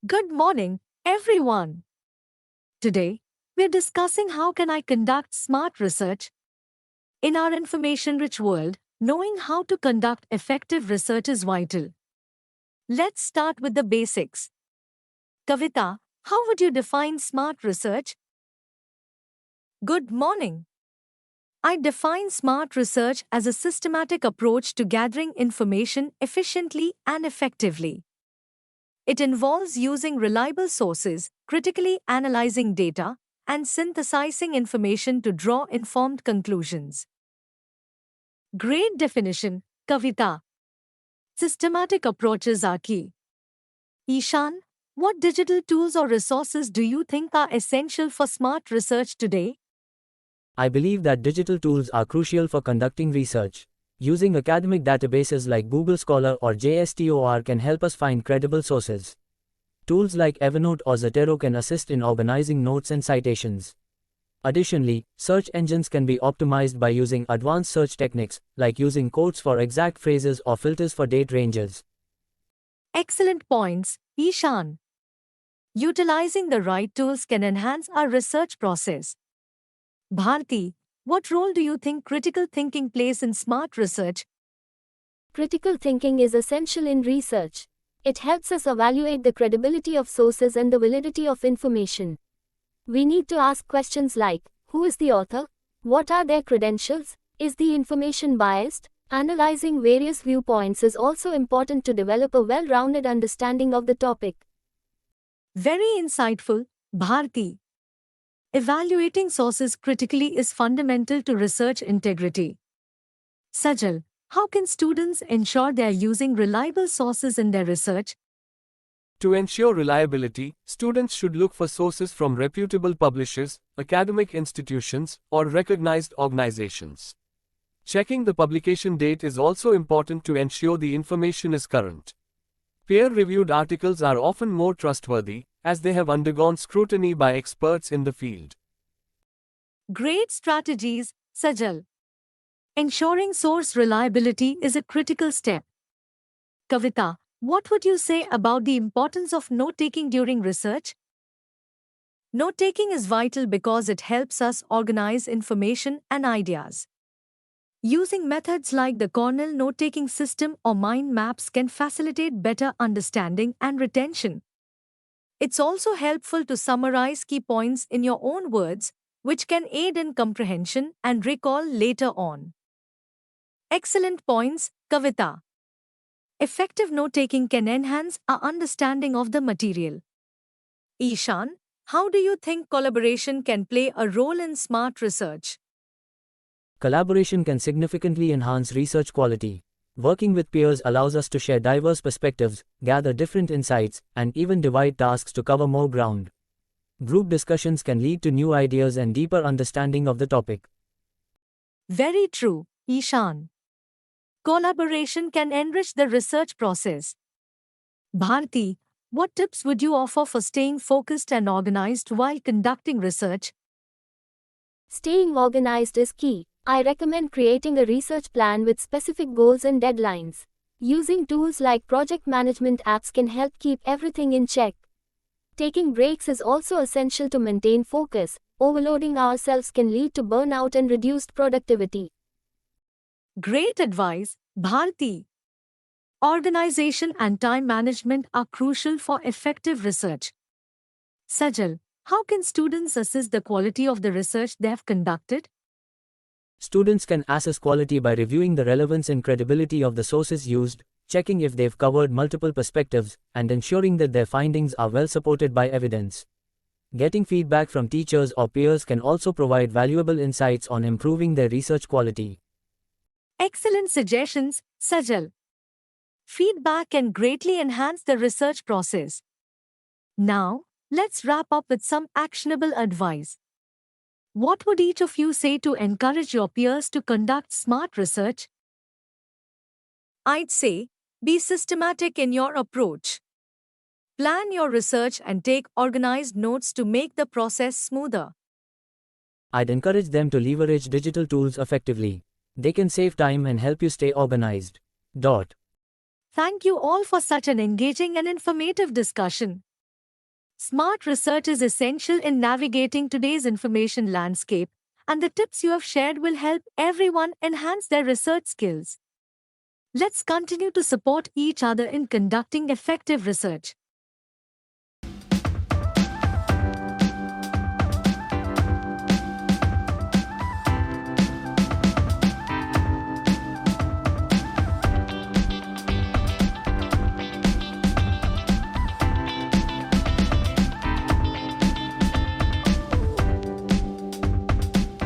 Good morning, everyone. Today, we're discussing how can I conduct smart research in our information-rich world. Knowing how to conduct effective research is vital. Let's start with the basics. Kavita, how would you define smart research? Good morning. I define smart research as a systematic approach to gathering information efficiently and effectively. It involves using reliable sources, critically analyzing data, and synthesizing information to draw informed conclusions. Great definition, Kavita. Systematic approaches are key. Ishan, what digital tools or resources do you think are essential for smart research today? I believe that digital tools are crucial for conducting research. Using academic databases like Google Scholar or JSTOR can help us find credible sources. Tools like Evernote or Zotero can assist in organizing notes and citations. Additionally, search engines can be optimized by using advanced search techniques, like using quotes for exact phrases or filters for date ranges. Excellent points, Ishan. Utilizing the right tools can enhance our research process. Bharti, what role do you think critical thinking plays in smart research? Critical thinking is essential in research. It helps us evaluate the credibility of sources and the validity of information. We need to ask questions like, who is the author? What are their credentials? Is the information biased? Analyzing various viewpoints is also important to develop a well-rounded understanding of the topic. Very insightful, Bharti. Evaluating sources critically is fundamental to research integrity. Sajal, how can students ensure they are using reliable sources in their research? To ensure reliability, students should look for sources from reputable publishers, academic institutions, or recognized organizations. Checking the publication date is also important to ensure the information is current. Peer-reviewed articles are often more trustworthy, as they have undergone scrutiny by experts in the field. Great strategies, Sajal. Ensuring source reliability is a critical step. Kavita, what would you say about the importance of note-taking during research? Note-taking is vital because it helps us organize information and ideas. Using methods like the Cornell note-taking system or mind maps can facilitate better understanding and retention. It's also helpful to summarize key points in your own words, which can aid in comprehension and recall later on. Excellent points, Kavita. Effective note-taking can enhance our understanding of the material. Ishan, how do you think collaboration can play a role in smart research? Collaboration can significantly enhance research quality. Working with peers allows us to share diverse perspectives, gather different insights, and even divide tasks to cover more ground. Group discussions can lead to new ideas and deeper understanding of the topic. Very true, Ishan. Collaboration can enrich the research process. Bharti, what tips would you offer for staying focused and organized while conducting research? Staying organized is key. I recommend creating a research plan with specific goals and deadlines. Using tools like project management apps can help keep everything in check. Taking breaks is also essential to maintain focus. Overloading ourselves can lead to burnout and reduced productivity. Great advice, Bharti. Organization and time management are crucial for effective research. Sajal, how can students assess the quality of the research they have conducted? Students can assess quality by reviewing the relevance and credibility of the sources used, checking if they've covered multiple perspectives, and ensuring that their findings are well supported by evidence. Getting feedback from teachers or peers can also provide valuable insights on improving their research quality. Excellent suggestions, Sajal. Feedback can greatly enhance the research process. Now, let's wrap up with some actionable advice. What would each of you say to encourage your peers to conduct smart research? I'd say, be systematic in your approach. Plan your research and take organized notes to make the process smoother. I'd encourage them to leverage digital tools effectively. They can save time and help you stay organized. Thank you all for such an engaging and informative discussion. Smart research is essential in navigating today's information landscape, and the tips you have shared will help everyone enhance their research skills. Let's continue to support each other in conducting effective research.